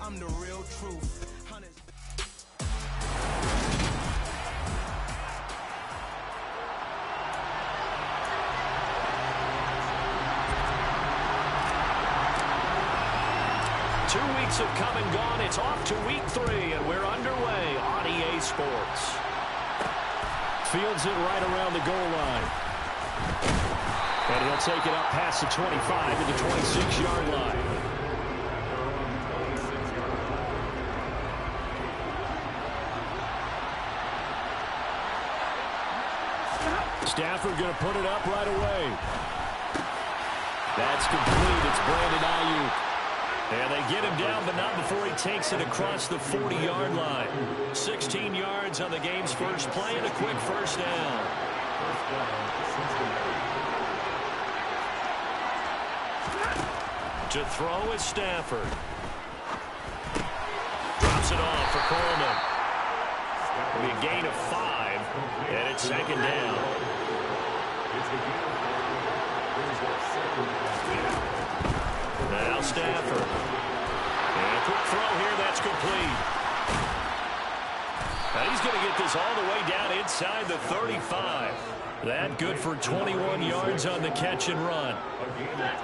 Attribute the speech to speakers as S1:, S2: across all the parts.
S1: I'm the real truth.
S2: Weeks have come and gone. It's off to week 3, and we're underway on EA Sports. Fields it right around the goal line. And he'll take it up past the 25 to the 26-yard line. Stafford going to put it up right away. That's complete. It's Brandon Ayuk. And they get him down, but not before he takes it across the 40-yard line. 16 yards on the game's first play and a quick first down. To throw is Stafford. Drops it off for Coleman. It'll be a gain of 5, and it's second down. Now Stafford. And a quick throw here, that's complete. Now he's going to get this all the way down inside the 35. That good for 21 yards on the catch and run.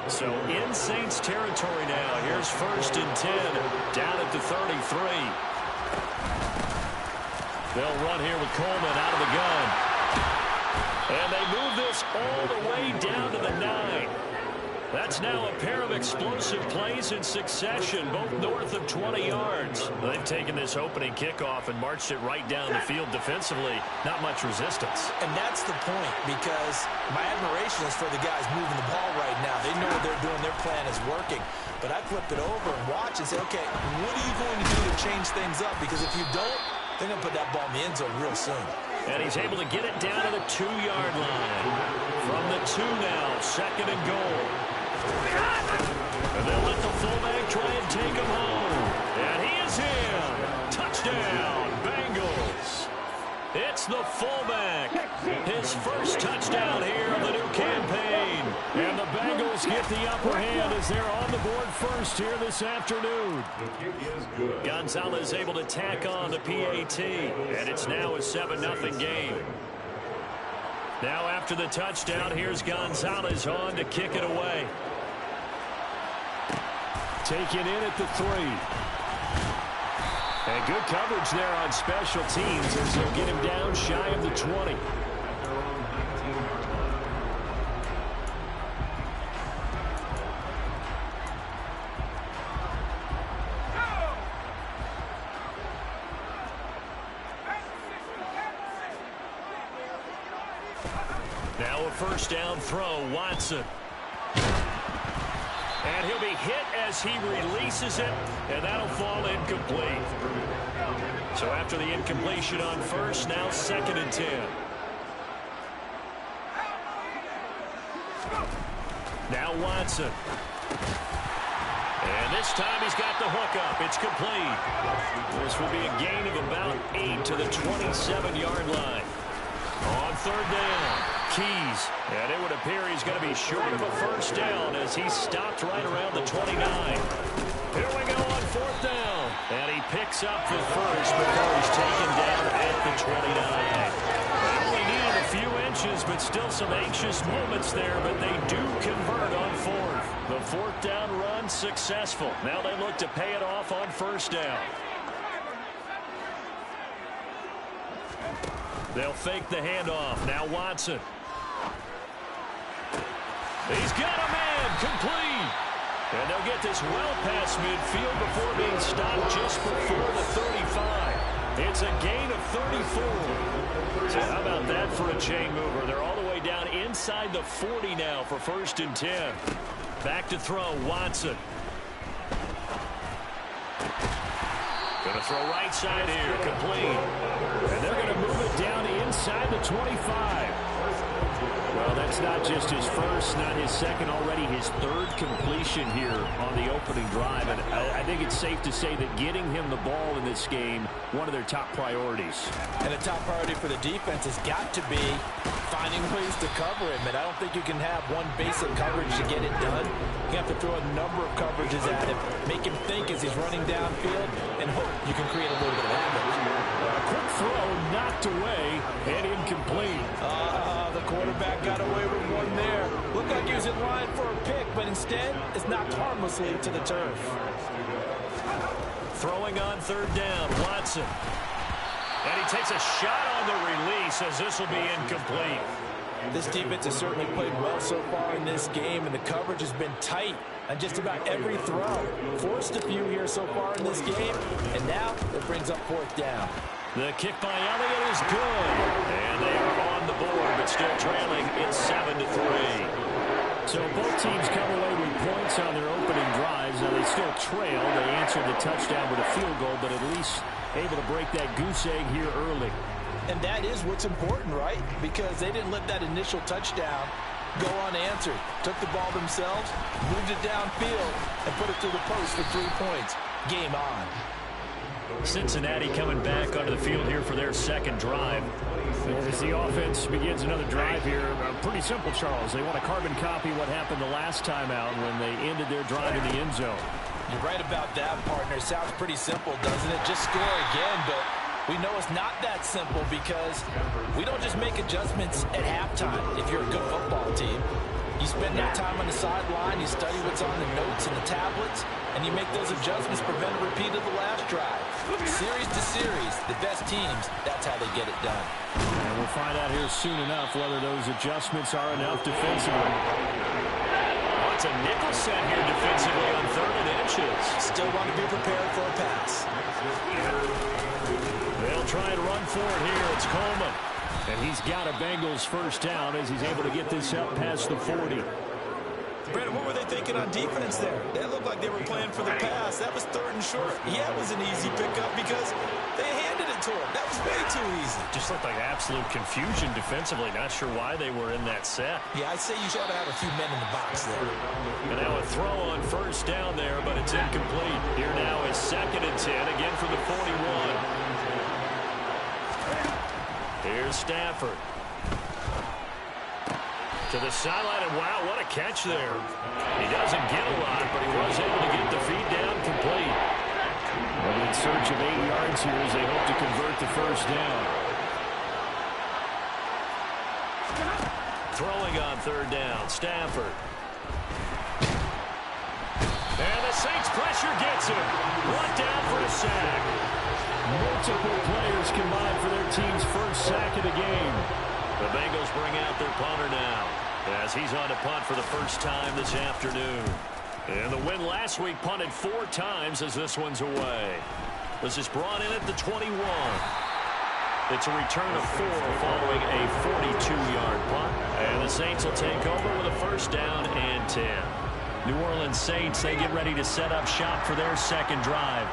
S2: So in Saints territory now. Here's 1st and 10 down at the 33. They'll run here with Coleman out of the gun. And they move this all the way down to the 9. That's now a pair of explosive plays in succession, both north of 20 yards. They've taken this opening kickoff and marched it right down the field defensively. Not much resistance.
S3: And that's the point, because my admiration is for the guys moving the ball right now. They know what they're doing. Their plan is working. But I flip it over and watch and say, okay, what are you going to do to change things up? Because if you don't, they're going to put that ball in the end zone real soon.
S2: And he's able to get it down to the 2-yard line. From the 2 now, 2nd and goal. And they'll let the fullback try and take him home. And he is in. Touchdown, Bengals. It's the fullback. His first touchdown here of the new campaign. And the Bengals get the upper hand as they're on the board first here this afternoon. Gonzalez able to tack on the PAT. And it's now a 7-0 game. Now after the touchdown, here's Gonzalez on to kick it away. Taken in at the 3. And good coverage there on special teams as they'll get him down shy of the 20. Now a first down throw, Watson. And he'll be hit as he releases it, and that'll fall incomplete. So after the incompletion on first, now 2nd and 10. Now Watson. And this time he's got the hook up. It's complete. This will be a gain of about 8 to the 27-yard line. On 3rd down. Keys, and it would appear he's going to be short of a first down as he stopped right around the 29. Here we go on 4th down, and he picks up the first before he's taken down at the 29. They only needed a few inches, but still some anxious moments there, but they do convert on 4th. The 4th down run successful. Now they look to pay it off on 1st down. They'll fake the handoff. Now Watson. He's got a man, complete. And they'll get this well past midfield before being stopped just before the 35. It's a gain of 34. So how about that for a chain mover? They're all the way down inside the 40 now for 1st and 10. Back to throw, Watson. Going to throw right side here, complete. And they're going to move it down inside the 25. Well, that's not just his first, not his second, already his 3rd completion here on the opening drive. And I think it's safe to say that getting him the ball in this game, one of their top priorities.
S3: And the top priority for the defense has got to be finding ways to cover him, and I don't think you can have one basic coverage to get it done. You have to throw a number of coverages at him, make him think as he's running downfield, and hope you can create a little bit of havoc.
S2: Quick throw, knocked away, and incomplete.
S3: The quarterback got away with one there. Looked like he was in line for a pick, but instead, it's knocked harmlessly to the turf.
S2: Throwing on third down, Watson. And he takes a shot on the release as this will be incomplete.
S3: This defense has certainly played well so far in this game, and the coverage has been tight on just about every throw. Forced a few here so far in this game, and now it brings up fourth down.
S2: The kick by Elliott is good. And they are on the board, but still trailing. It's 7-3. So both teams come away with points on their opening drives. Now they still trail. They answered the touchdown with a field goal, but at least able to break that goose egg here early.
S3: And that is what's important, right? Because they didn't let that initial touchdown go unanswered. Took the ball themselves, moved it downfield, and put it through the post for 3 points. Game on.
S2: Cincinnati coming back onto the field here for their second drive. As the offense begins another drive here, pretty simple, Charles. They want to carbon copy what happened the last time out when they ended their drive in the end zone.
S3: You're right about that, partner. Sounds pretty simple, doesn't it? Just score again, but we know it's not that simple because we don't just make adjustments at halftime if you're a good football team. You spend that time on the sideline, you study what's on the notes and the tablets, and you make those adjustments, prevent a repeat of the last drive. Series to series, the best teams, that's how they get it done.
S2: And we'll find out here soon enough whether those adjustments are enough defensively. What's a nickel set here defensively on 3rd and inches?
S3: Still want to be prepared for a pass.
S2: They'll try and run for it here. It's Coleman. And he's got a Bengals first down as he's able to get this up past the 40.
S3: Brandon, what were they thinking on defense there? That looked like they were playing for the pass. That was 3rd and short. Yeah, it was an easy pickup because they handed it to him. That was way too easy.
S2: Just looked like absolute confusion defensively. Not sure why they were in that set.
S3: Yeah, I'd say you should have a few men in the box there.
S2: And now a throw on first down there, but it's incomplete. Here now is 2nd and 10, again from the 41. Here's Stafford. To the sideline, and wow, what a catch there. He doesn't get a lot, but he was able to get the feed down complete. Well, in search of 8 yards here as they hope to convert the first down. Throwing on 3rd down, Stafford. And the Saints pressure gets him. Brought down for a sack. Multiple players combined for their team's first sack of the game. The Bengals bring out their punter now as he's on to punt for the first time this afternoon. And the win last week punted 4 times as this one's away. This is brought in at the 21. It's a return of 4 following a 42-yard punt. And the Saints will take over with a first down and 10. New Orleans Saints, they get ready to set up shop for their second drive.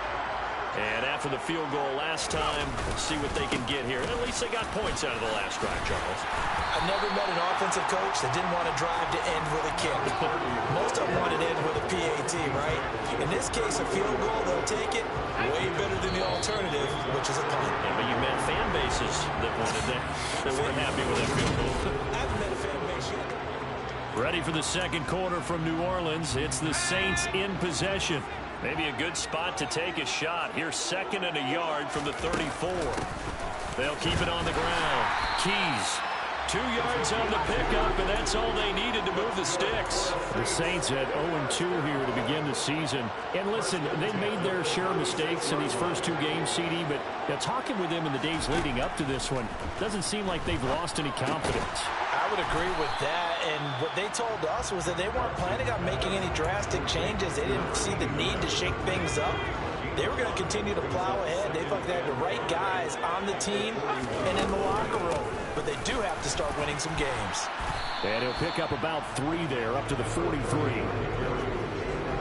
S2: And after the field goal last time, we'll see what they can get here. And at least they got points out of the last drive, Charles.
S3: I've never met an offensive coach that didn't want to drive to end with a kick. Most of them want to end with a PAT, right? In this case, a field goal, they'll take it way better than the alternative, which is a punt.
S2: Yeah, but you met fan bases that wanted that. They weren't happy with that field goal.
S3: I haven't met a fan base yet.
S2: Ready for the second quarter from New Orleans. It's the Saints in possession. Maybe a good spot to take a shot. Here's 2nd and a yard from the 34. They'll keep it on the ground. Keys. 2 yards on the pickup, and that's all they needed to move the sticks. The Saints at 0-2 here to begin the season. And listen, they made their share of mistakes in these first 2 games, CD, but talking with them in the days leading up to this one, doesn't seem like they've lost any confidence.
S3: I would agree with that, and what they told us was that they weren't planning on making any drastic changes. They didn't see the need to shake things up. They were going to continue to plow ahead. They felt they had the right guys on the team and in the locker room, but they do have to start winning some games.
S2: And he'll pick up about 3 there, up to the 43.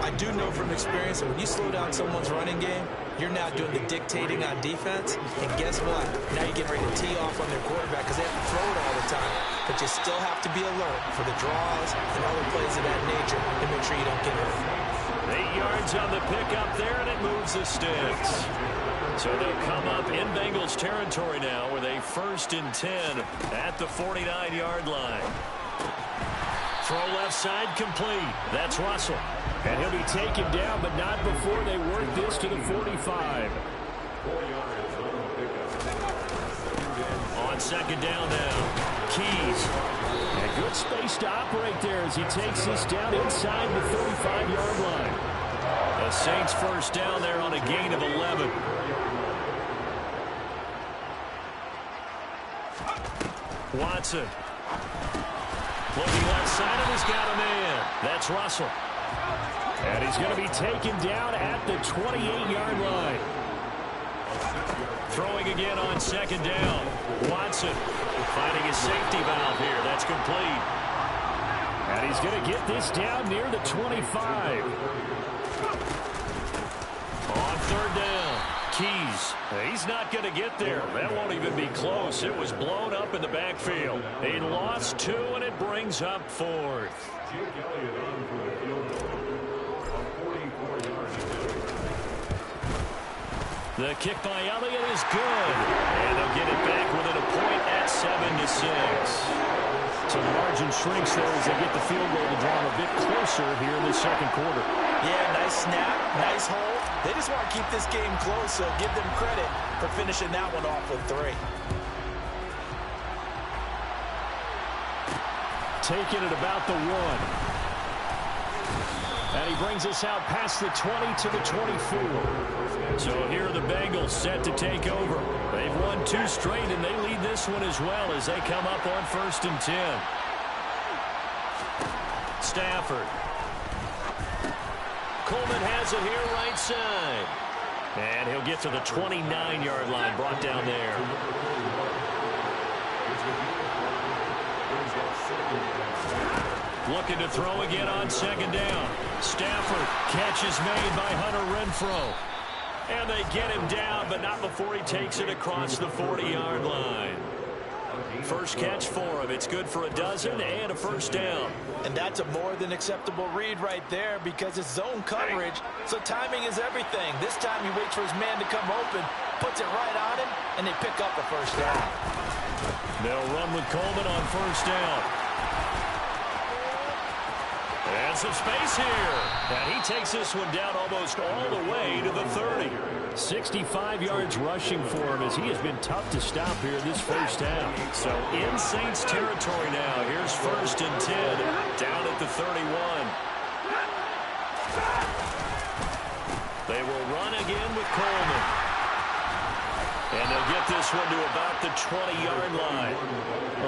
S3: I do know from experience that when you slow down someone's running game, you're now doing the dictating on defense. And guess what? Now you're getting ready to tee off on their quarterback because they have to throw it all the time. But you still have to be alert for the draws and other plays of that nature to make sure you don't get hurt.
S2: 8 yards on the pickup there, and it moves the sticks. So they'll come up in Bengals territory now with a 1st and 10 at the 49-yard line. Throw left side complete. That's Russell.
S1: And he'll be taken down, but not before they work this to the 45.
S2: On 2nd down now, Keys.
S1: And good space to operate there as he takes this down inside the 35-yard line.
S2: The Saints 1st down there on a gain of 11. Watson. Looking left side, and he's got a man. That's Russell.
S1: And he's going to be taken down at the 28-yard line.
S2: Throwing again on 2nd down. Watson finding his safety valve here. That's complete.
S1: And he's going to get this down near the 25.
S2: On 3rd down, Keys. He's not going to get there. That won't even be close. It was blown up in the backfield. He lost 2, and it brings up 4th. The kick by Elliott is good. And they'll get it back within a point at 7-6.
S1: So the margin shrinks there as they get the field goal to draw them a bit closer here in the 2nd quarter.
S3: Yeah, nice snap, nice hold. They just want to keep this game close, so give them credit for finishing that one off with 3.
S1: Taking it about the 1. And he brings us out past the 20 to the 24.
S2: So here are the Bengals set to take over. They've won 2 straight, and they lead this one as well as they come up on 1st and 10. Stafford. Coleman has it here right side. And he'll get to the 29-yard line, brought down there. Looking to throw again on 2nd down. Stafford, catch is made by Hunter Renfrow. And they get him down, but not before he takes it across the 40-yard line. First catch for him. It's good for a dozen and a 1st down.
S3: And that's a more than acceptable read right there because it's zone coverage, so timing is everything. This time he waits for his man to come open, puts it right on him, and they pick up a 1st down.
S2: They'll run with Coleman on 1st down. And some space here. And he takes this one down almost all the way to the 30.
S1: 65 yards rushing for him as he has been tough to stop here this 1st half.
S2: So in Saints territory now. Here's 1st and 10 down at the 31. They will run again with Coleman. And they'll get this one to about the 20-yard line.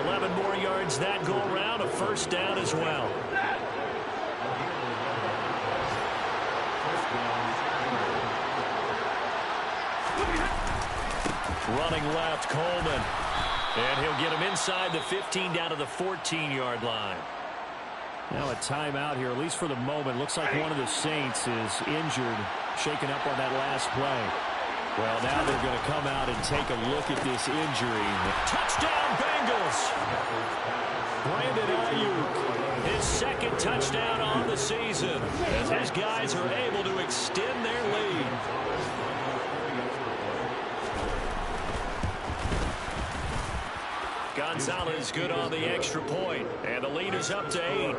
S2: 11 more yards that go around, a 1st down as well. Running left, Coleman. And he'll get him inside the 15 down to the 14-yard line.
S1: Now a timeout here, at least for the moment. Looks like one of the Saints is injured, shaken up on that last play. Well, now they're going to come out and take a look at this injury.
S2: Touchdown, Bengals! Brandon Ayuk, his 2nd touchdown on the season, as his guys are able to extend their lead. Gonzalez good on the extra point, and the lead is up to 8.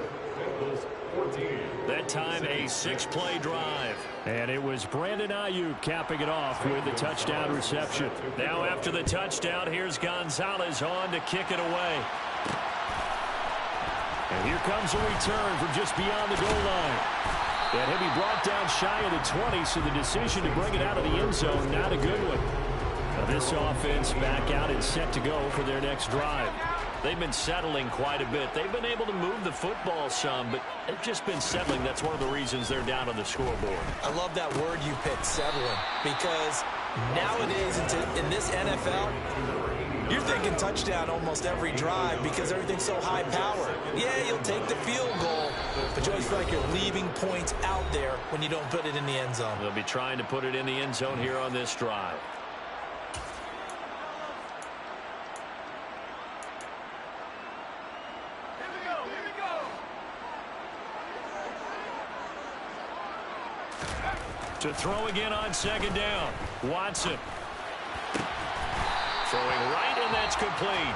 S2: That time a 6-play drive.
S1: And it was Brandon Ayuk capping it off with the touchdown reception.
S2: Now after the touchdown, here's Gonzalez on to kick it away.
S1: And here comes a return from just beyond the goal line. And he'll be brought down shy of the 20, so the decision to bring it out of the end zone, not a good one. Now this offense back out and set to go for their next drive.
S2: They've been settling quite a bit. They've been able to move the football some, but they've just been settling. That's one of the reasons they're down on the scoreboard.
S3: I love that word you picked, settling, because nowadays in this NFL, you're thinking touchdown almost every drive because everything's so high power. Yeah, you'll take the field goal, but you always feel like you're leaving points out there when you don't put it in the end zone.
S2: They'll be trying to put it in the end zone here on this drive. To throw again on 2nd down. Watson Throwing right, and that's complete.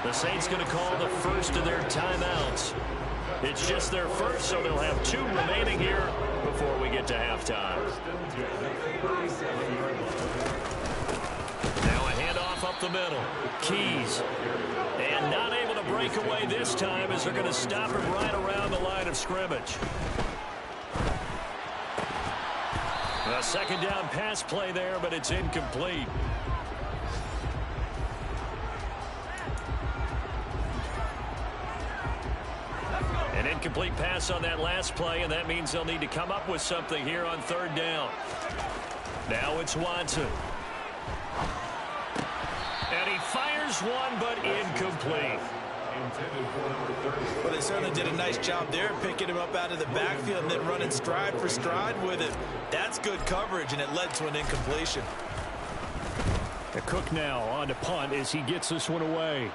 S2: The Saints going to call the first of their timeouts. It's just their first, so they'll have 2 remaining here before we get to halftime. Now a handoff up the middle. Keys. And not able to break away this time as they're going to stop him right around the line of scrimmage. A second down pass play there, but it's incomplete. An incomplete pass on that last play, and that means they'll need to come up with something here on 3rd down. Now it's Watson. And he fires one, but incomplete.
S3: Well, they certainly did a nice job there, picking him up out of the backfield and then running stride for stride with it. That's good coverage, and it led to an incompletion.
S1: The Cook now on to punt as he gets this one away.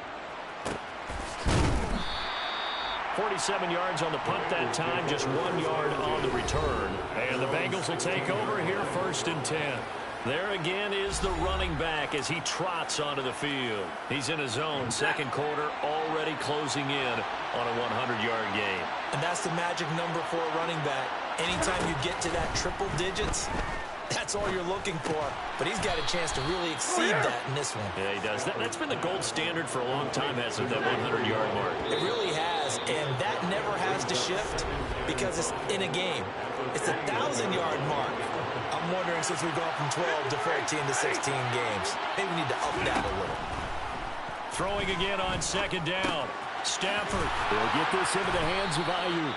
S1: 47 yards on the punt that time, just 1 yard on the return. And the Bengals will take over here 1st and 10. There again is the running back as he trots onto the field. He's in his own 2nd quarter, already closing in on a 100-yard game.
S3: And that's the magic number for a running back. Anytime you get to that triple digits, that's all you're looking for. But he's got a chance to really exceed that in this one.
S2: Yeah, he does. That's been the gold standard for a long time, hasn't it, that 100-yard mark?
S3: It really has, and that never has to shift because it's in a game. It's a 1,000-yard mark. I'm wondering, since we've gone from 12 to 14 to 16 games, maybe we need to up that a little.
S1: Throwing again on 2nd down. Stafford will get this into the hands of Ayuk.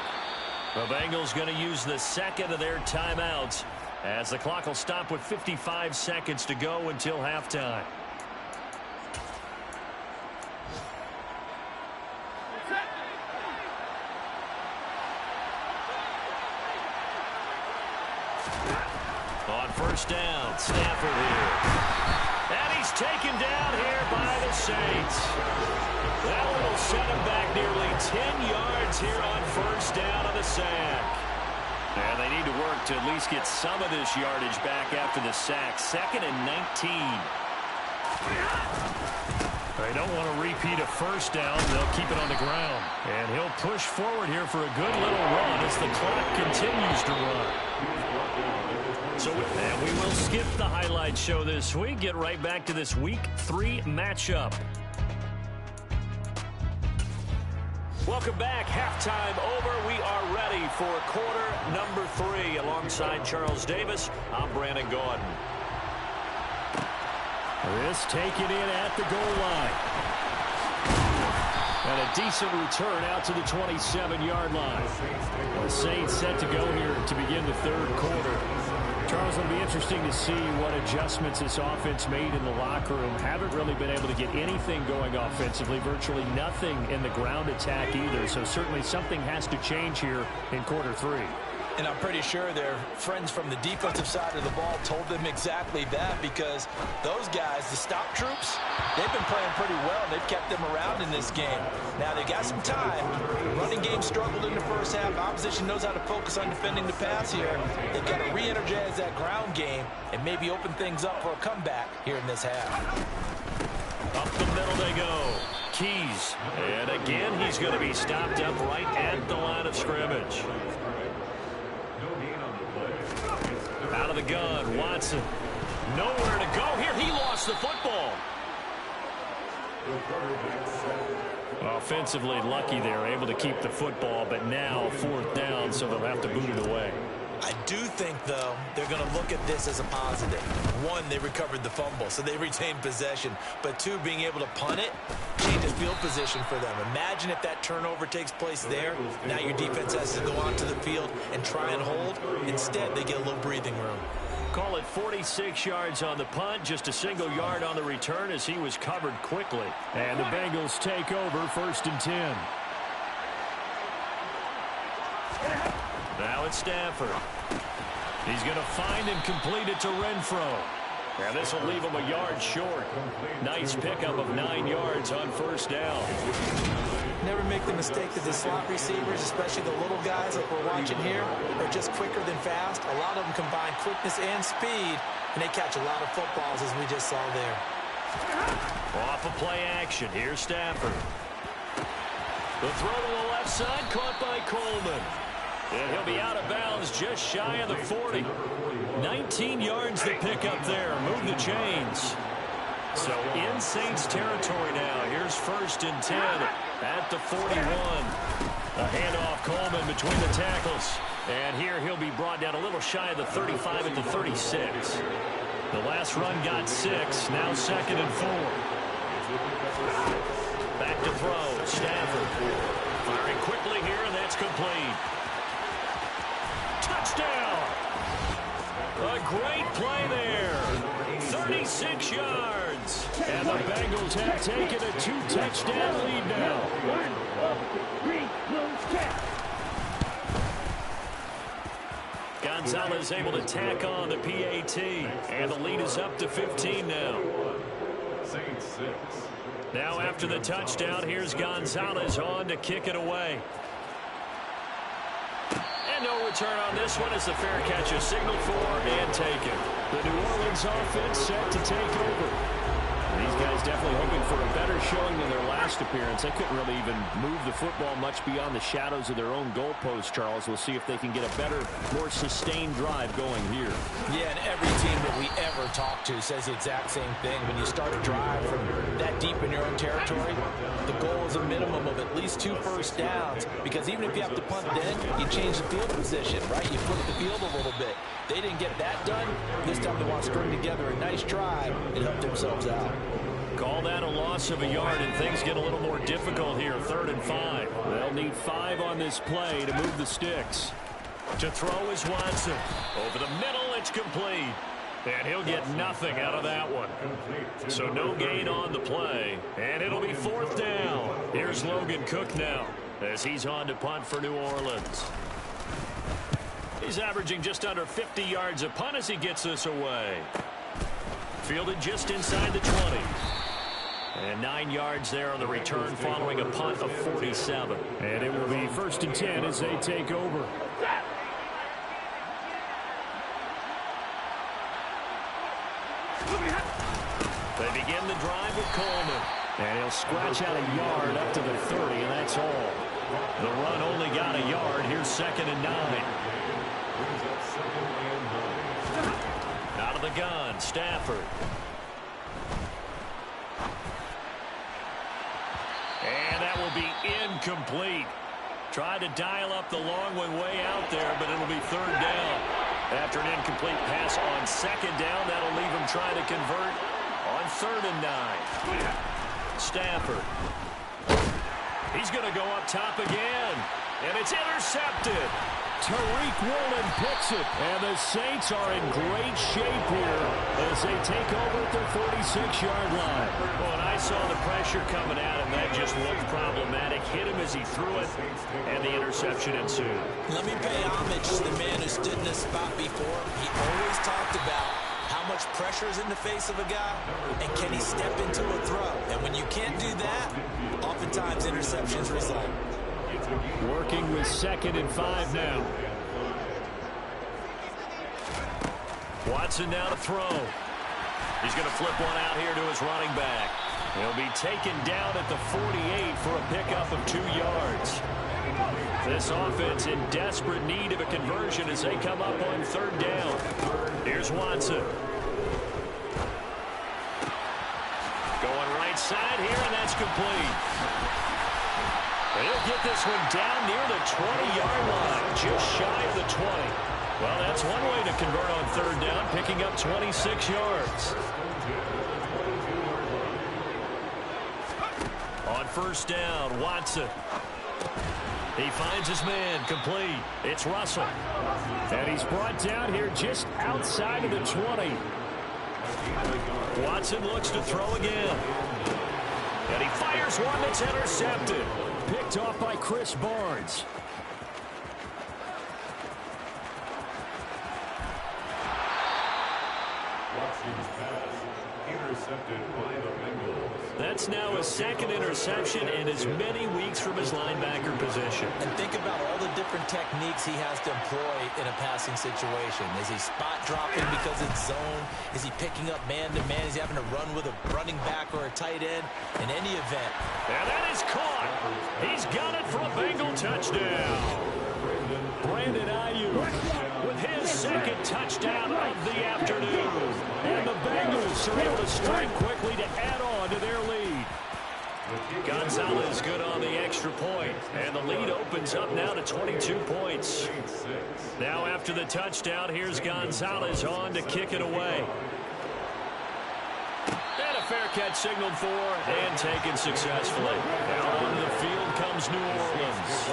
S2: The Bengals going to use the 2nd of their timeouts as the clock will stop with 55 seconds to go until halftime. On 1st down, Stafford here. And he's taken down here by the Saints. That one will set him back nearly 10 yards here on 1st down on the sack. And they need to work to at least get some of this yardage back after the sack. 2nd and 19.
S1: They don't want to repeat a 1st down. They'll keep it on the ground. And he'll push forward here for a good little run as the clock continues to run.
S2: So and we will skip the highlight show this week. Get right back to this Week 3 matchup. Welcome back. Halftime over. We are ready for quarter number 3. Alongside Charles Davis, I'm Brandon Gordon.
S1: This taken in at the goal line. And a decent return out to the 27-yard line. The Saints set to go here to begin the 3rd quarter. Charles, it'll be interesting to see what adjustments this offense made in the locker room. Haven't really been able to get anything going offensively, virtually nothing in the ground attack either. So certainly something has to change here in quarter 3.
S3: And I'm pretty sure their friends from the defensive side of the ball told them exactly that, because those guys, the stop troops, they've been playing pretty well. They've kept them around in this game. Now, they got some time. Running game struggled in the first half. Opposition knows how to focus on defending the pass here. They've got to re-energize that ground game and maybe open things up for a comeback here in this half.
S2: Up the middle they go. Keys. And again, he's going to be stopped up right at the line of scrimmage. Out of the gun, Watson. Nowhere to go here. He lost the football.
S1: Offensively lucky they're able to keep the football, but now 4th down, so they'll have to boot it away.
S3: I do think, though, they're going to look at this as a positive. 1, they recovered the fumble, so they retained possession. But 2, being able to punt it changes field position for them. Imagine if that turnover takes place there. Now your defense has to go onto the field and try and hold. Instead, they get a little breathing room.
S2: Call it 46 yards on the punt, just a single yard on the return as he was covered quickly.
S1: And the Bengals take over 1st and 10.
S2: Now it's Stafford. He's going to find and complete it to Renfro. And this will leave him a yard short. Nice pickup of 9 yards on 1st down.
S3: Never make the mistake that the slot receivers, especially the little guys like we're watching here, are just quicker than fast. A lot of them combine quickness and speed, and they catch a lot of footballs, as we just saw there.
S2: Off of play action. Here's Stafford. The throw to the left side, caught by Coleman. And he'll be out of bounds just shy of the 40. 19 yards to pick up there. Move the chains. So in Saints territory now. Here's 1st and 10 at the 41. A handoff, Coleman between the tackles. And here he'll be brought down a little shy of the 35 at the 36. The last run got 6. Now 2nd and 4. Back to throw. Stafford firing quickly here, and that's complete. Touchdown! A great play there. 36 yards. And the Bengals have taken a 2-touchdown lead now. 1, 2, 3, Gonzalez able to tack on the PAT. And the lead is up to 15 now.
S4: Saints 6.
S2: Now after the touchdown, here's Gonzalez on to kick it away. And no return on this one as the fair catch is signaled for and taken.
S1: The New Orleans offense set to take over. These guys definitely hoping for a better showing than their last appearance. They couldn't really even move the football much beyond the shadows of their own goalpost, Charles. We'll see if they can get a better, more sustained drive going here.
S3: Yeah, and every team that we ever talk to says the exact same thing. When you start a drive from that deep in your own territory, the goal is a minimum of at least 2 first downs, because even if you have to punt then, you change the field position, right? You flip the field a little bit. They didn't get that done. This time they want to string together a nice drive and help themselves out.
S2: Call that a loss of a yard, and things get a little more difficult here. 3rd and 5.
S1: They'll need 5 on this play to move the sticks.
S2: To throw is Watson. Over the middle, it's complete. And he'll get nothing out of that one. So no gain on the play. And it'll be 4th down. Here's Logan Cook now as he's on to punt for New Orleans. He's averaging just under 50 yards a punt as he gets this away. Fielded just inside the 20. And 9 yards there on the return following a punt of 47.
S1: And it will be 1st and 10 as they take over.
S2: They begin the drive with Coleman.
S1: And he'll scratch out a yard up to the 30, and that's all.
S2: The run only got a yard. Here's 2nd and 9. Out of the gun, Stafford. And that will be incomplete. Tried to dial up the long one way out there, but it'll be 3rd down. After an incomplete pass on 2nd down, that'll leave him trying to convert on 3rd and 9. Stafford. He's going to go up top again. And it's intercepted.
S1: Tariq Woolen picks it, and the Saints are in great shape here as they take over at their 46-yard line.
S2: Well, and I saw the pressure coming at him. That just looked problematic. Hit him as he threw it, and the interception ensued.
S3: Let me pay homage to the man who stood in this spot before. He always talked about how much pressure is in the face of a guy, and can he step into a throw. And when you can't do that, oftentimes interceptions result.
S1: Working with 2nd and 5 now.
S2: Watson now to throw. He's going to flip one out here to his running back. He'll be taken down at the 48 for a pickup of 2 yards. This offense in desperate need of a conversion as they come up on 3rd down. Here's Watson. Going right side here, and that's complete. He'll get this one down near the 20-yard line, just shy of the 20. Well, that's one way to convert on 3rd down, picking up 26 yards. On 1st down, Watson. He finds his man, complete. It's Russell.
S1: And he's brought down here just outside of the 20.
S2: Watson looks to throw again. And he fires one that's intercepted.
S1: Picked off by Chris Barnes.
S4: Watson's pass intercepted by the Bengals.
S2: That's now his second interception in as many weeks from his linebacker position.
S3: And think about all the different techniques he has to employ in a passing situation. Is he spot dropping because it's zone? Is he picking up man-to-man? Is he having to run with a running back or a tight end? In any event.
S2: And that is caught. He's got it for a Bengal touchdown. Brandon Ayuk with his second touchdown of the afternoon. And the Bengals are able to strike quickly to add on to their lead. Gonzalez good on the extra point. And the lead opens up now to 22 points. Now after the touchdown, here's Gonzalez on to kick it away. And a fair catch signaled for and taken successfully. Out onto the field comes New Orleans.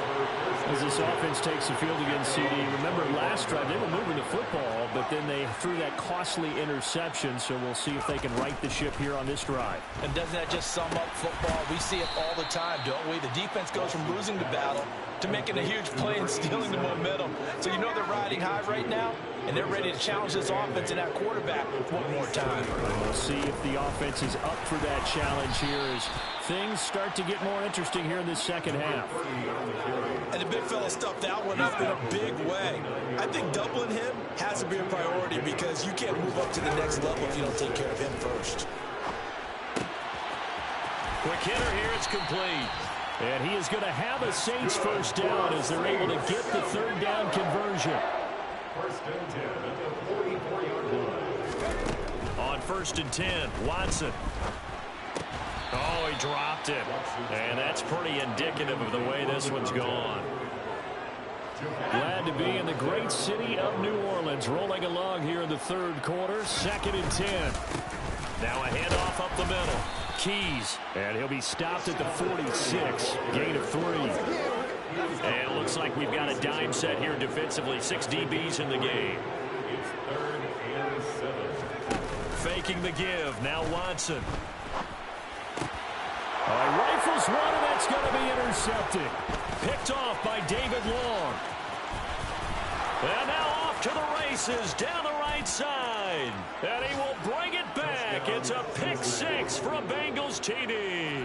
S1: As this offense takes the field against CD, remember last drive they were moving the football, but then they threw that costly interception, so we'll see if they can right the ship here on this drive.
S3: And doesn't that just sum up football? We see it all the time, don't we? The defense goes from losing the battle to making a huge play and stealing the momentum. So you know they're riding high right now, and they're ready to challenge this offense and that quarterback one more time.
S1: We'll see if the offense is up for that challenge here as things start to get more interesting here in this second half.
S3: And the big fella stuffed that one up in a big way. I think doubling him has to be a priority because you can't move up to the next level if you don't take care of him first.
S2: Quick hitter here, it's complete.
S1: And he is going to have a Saints first down as they're able to get the third down conversion.
S4: First and 10 at the 44-yard line.
S2: On first and 10, Watson. Oh, he dropped it. And that's pretty indicative of the way this one's gone.
S1: Glad to be in the great city of New Orleans, rolling along here in the third quarter, second and 10.
S2: Now a handoff up the middle. Keys.
S1: And he'll be stopped at the 46, gain of 3.
S2: And it looks like we've got a dime set here defensively. 6 DBs in the game.
S4: It's third and 7.
S2: Faking the give. Now Watson.
S1: Rifles one, and that's going to be intercepted.
S2: Picked off by David Long. And now off to the races down the right side. And he will bring it back. It's a pick 6 for a Bengals TD.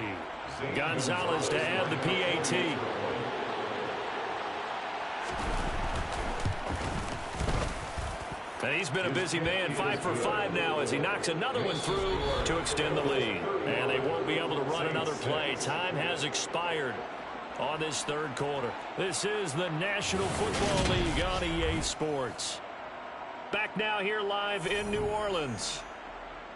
S2: Gonzalez to add the PAT. And he's been a busy man, 5 for 5 now as he knocks another one through to extend the lead. And they won't be able to run another play. Time has expired on this third quarter. This is the National Football League on EA Sports. Back now here live in New Orleans,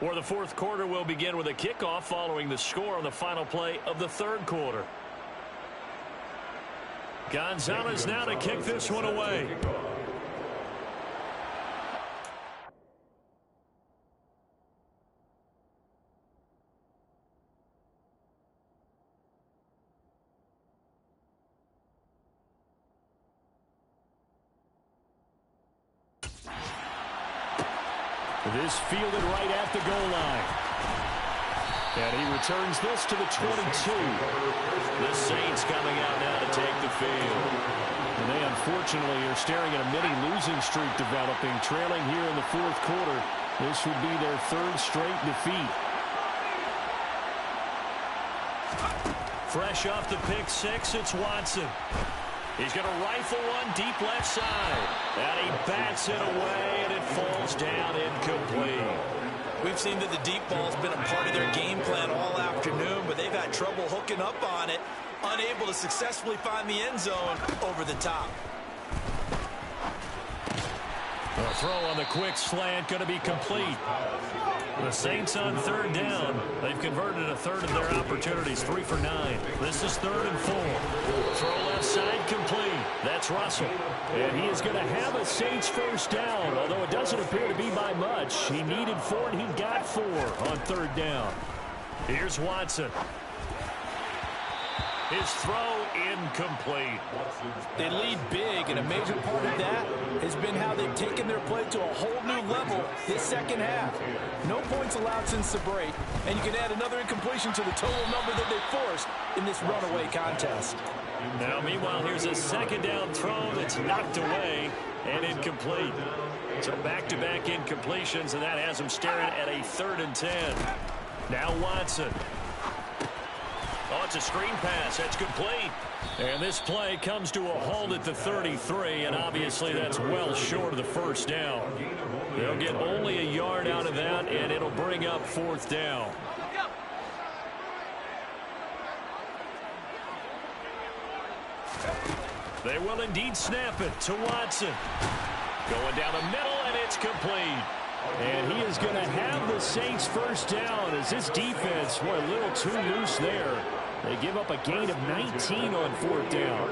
S2: where the fourth quarter will begin with a kickoff following the score on the final play of the third quarter. Gonzalez now to kick this one away.
S1: This fielded right at the goal line. And he returns this to the 22.
S2: The Saints coming out now to take the field.
S1: And they unfortunately are staring at a mini losing streak developing, trailing here in the fourth quarter. This would be their third straight defeat.
S2: Fresh off the pick 6, it's Watson. He's going to rifle one deep left side. And he bats it away, and it falls down incomplete.
S3: We've seen that the deep ball's been a part of their game plan all afternoon, but they've had trouble hooking up on it, unable to successfully find the end zone over the top.
S2: A throw on the quick slant going to be complete. The Saints on third down. They've converted a third of their opportunities, 3 for 9. This is 3rd and 4. Throw left side complete. That's Russell.
S1: And he is going to have a Saints first down, although it doesn't appear to be by much. He needed 4, and he got 4 on third down.
S2: Here's Watson. His throw incomplete.
S3: They lead big, and a major part of that has been how they've taken their play to a whole new level this second half. No points allowed since the break, and you can add another incompletion to the total number that they forced in this runaway contest.
S2: Now, meanwhile, here's a second down throw that's knocked away and incomplete. So back-to-back incompletions, and that has him staring at a 3rd and 10. Now Watson. Oh, it's a screen pass. That's complete. And this play comes to a halt at the 33, and obviously that's well short of the first down. They'll get only a yard out of that, and it'll bring up 4th down. They will indeed snap it to Watson. Going down the middle, and it's complete.
S1: And he is going to have the Saints first down as this defense were a little too loose there. They give up a gain of 19 on 4th down.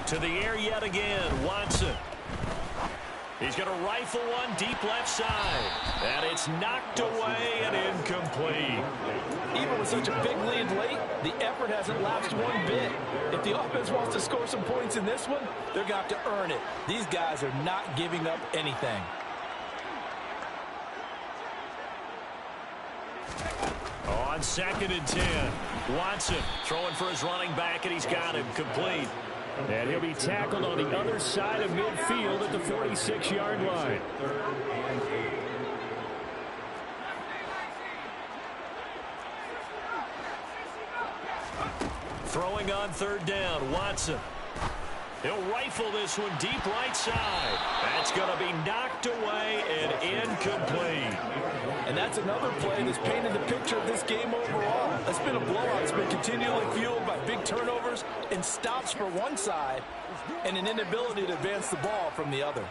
S2: To the air yet again, Watson. He's going to rifle one deep left side. And it's knocked away and incomplete.
S3: Even with such a big lead late, the effort hasn't lapsed one bit. If the offense wants to score some points in this one, they're going to have to earn it. These guys are not giving up anything.
S2: On 2nd and 10, Watson throwing for his running back, and he's got him complete.
S1: And he'll be tackled on the other side of midfield at the 46-yard line.
S2: Throwing on 3rd down, Watson. He'll rifle this one deep right side. That's going to be knocked away and incomplete.
S3: And that's another play that's painted the picture of this game overall. It's been a blowout. It's been continually fueled by big turnovers and stops for one side and an inability to advance the ball from the other.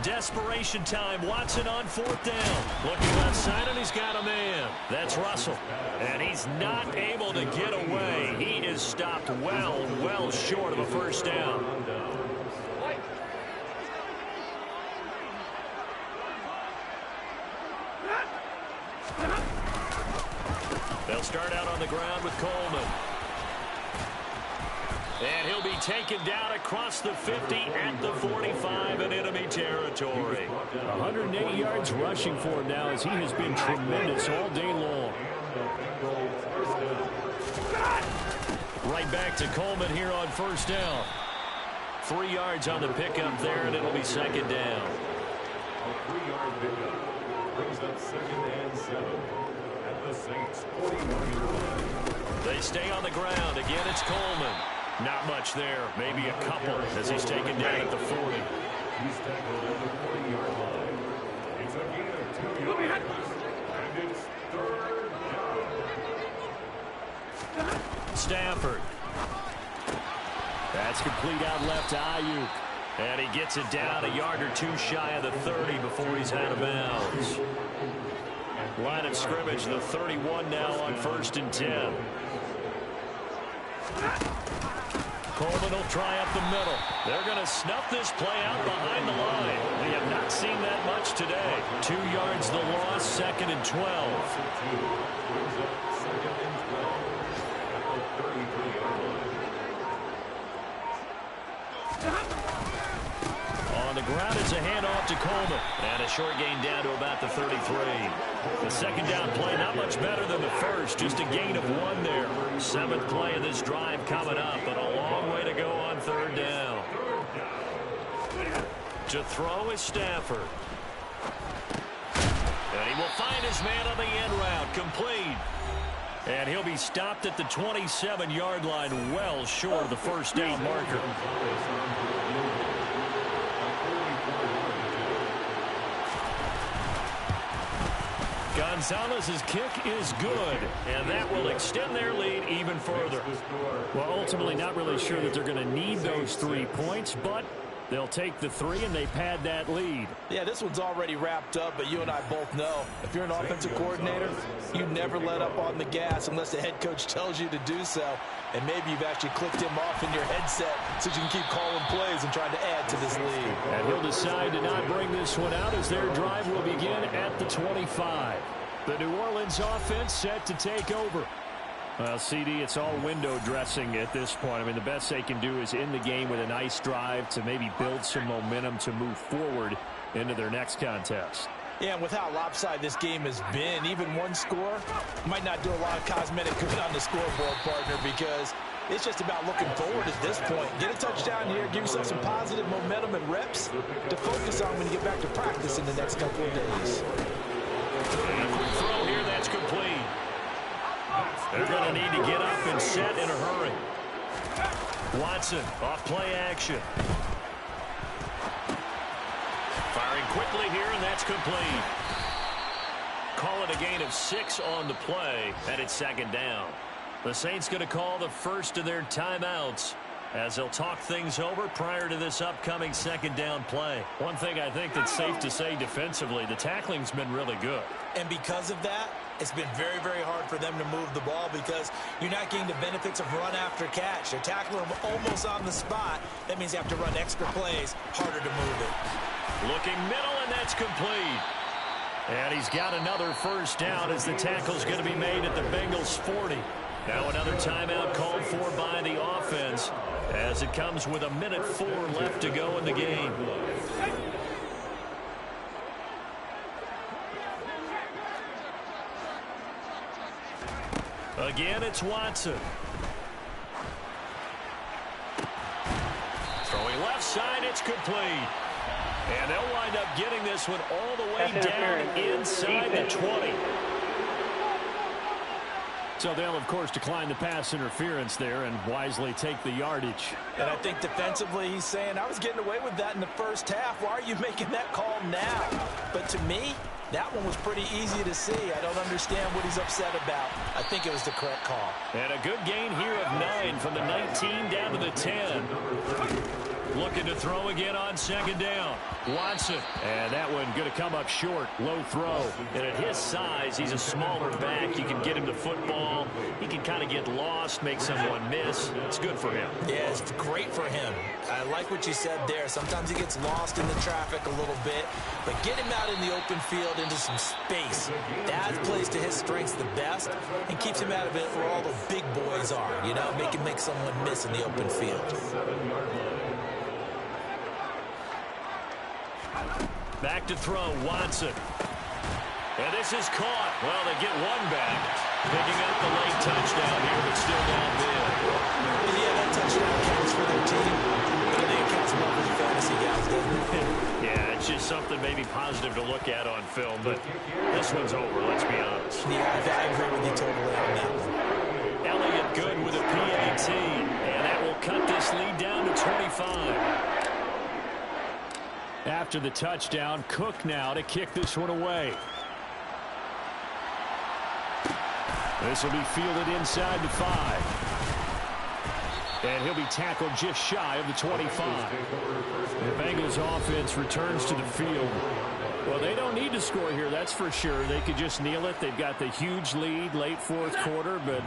S2: Desperation time. Watson on 4th down. Looking left side, and he's got a man. That's Russell. And he's not able to get away. He is stopped well short of a first down. They'll start out on the ground with Coleman. And he'll be taken down across the 50 at the 45 in enemy territory.
S1: 180 yards rushing for him now as he has been tremendous all day long.
S2: Right back to Coleman here on first down. 3 yards on the pickup there, and it'll be 2nd down.
S4: A 3-yard pickup brings up 2nd and 7 at the Saints 41.
S2: They stay on the ground. Again, it's Coleman. Not much there. Maybe a couple as he's taken down at the 40.
S4: He's tackled at the 40-yard line. It's a gain of 2 yards. And it's 3rd down.
S2: Stafford. That's complete out left to Ayuk. And he gets it down a yard or two shy of the 30 before he's out of bounds. Line of scrimmage, the 31 now on 1st and 10. Coleman will try up the middle. They're going to snuff this play out behind the line. We have not seen that much today. 2 yards the loss, 2nd and 12. On the ground, it's a handoff to Coleman. And a short gain down to about the 33. The 2nd down play, not much better than the first. Just a gain of 1 there. 7th play of this drive coming up, but a long way to go on 3rd down. To throw is Stafford. And he will find his man on the end route. Complete. And he'll be stopped at the 27-yard line, well short of the first down marker. Gonzalez's kick is good, and that will extend their lead even further.
S1: Well, ultimately not really sure that they're going to need those 3 points, but they'll take the 3 and they pad that lead.
S3: Yeah, this one's already wrapped up, but you and I both know if you're an offensive coordinator, you never let up on the gas unless the head coach tells you to do so. And maybe you've actually clicked him off in your headset so you can keep calling plays and trying to add to this lead.
S1: And he'll decide to not bring this one out as their drive will begin at the 25. The New Orleans offense set to take over. Well, CD, it's all window dressing at this point. I mean, the best they can do is end the game with a nice drive to maybe build some momentum to move forward into their next contest.
S3: Yeah, and with how lopsided this game has been, even one score might not do a lot of cosmetic good on the scoreboard, partner, because it's just about looking forward at this point. Get a touchdown here, give yourself some positive momentum and reps to focus on when you get back to practice in the next couple of days.
S2: And a quick throw here, that's complete. They're going to need to get up and set in a hurry. Watson off play action. Firing quickly here, and that's complete. Call it a gain of 6 on the play, and it's second down. The Saints going to call the first of their timeouts as they'll talk things over prior to this upcoming second down play. One thing I think that's safe to say defensively, the tackling's been really good.
S3: And because of that, it's been very, very hard for them to move the ball because you're not getting the benefits of run after catch. They're tackling them almost on the spot. That means you have to run extra plays, harder to move it.
S2: Looking middle, and that's complete. And he's got another first down as the tackle's going to be made at the Bengals 40. Now another timeout called for by the offense as it comes with 1:04 left to go in the game. Again, it's Watson. Throwing left side, it's complete. And they'll wind up getting this one all the way down inside the 20.
S1: So they'll, of course, decline the pass interference there and wisely take the yardage.
S3: And I think defensively he's saying, I was getting away with that in the first half. Why are you making that call now? But to me, that one was pretty easy to see. I don't understand what he's upset about. I think it was the correct call.
S2: And a good gain here of 9 from the 19 down to the 10. Looking to throw again on second down. Watson.
S1: And that one going to come up short. Low throw.
S2: And at his size, he's a smaller back. You can get him the football. He can kind of get lost, make someone miss. It's good for him.
S3: Yeah, it's great for him. I like what you said there. Sometimes he gets lost in the traffic a little bit. But get him out in the open field into some space. That plays to his strengths the best and keeps him out of it where all the big boys are. You know, make someone miss in the open field.
S2: Back to throw, Watson. And this is caught. Well, they get one back. Picking up the late touchdown here, but still downfield.
S3: Yeah, that touchdown counts for their team. But I think it counts more for the fantasy guys, doesn't it?
S2: Yeah, it's just something maybe positive to look at on film, but this one's over, let's be honest.
S3: Yeah, I agree with you totally on that one.
S2: Elliott good with a PAT, and that will cut this lead down to 25.
S1: After the touchdown, Cook now to kick this one away. This will be fielded inside the 5. And he'll be tackled just shy of the 25. The Bengals offense returns to the field. Well, they don't need to score here, that's for sure. They could just kneel it. They've got the huge lead late fourth quarter, but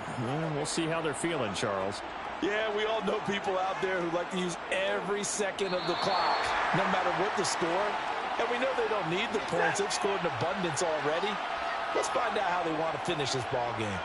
S1: we'll see how they're feeling, Charles.
S3: Yeah, we all know people out there who like to use every second of the clock, no matter what the score. And we know they don't need the points. They've scored in abundance already. Let's find out how they want to finish this ball game.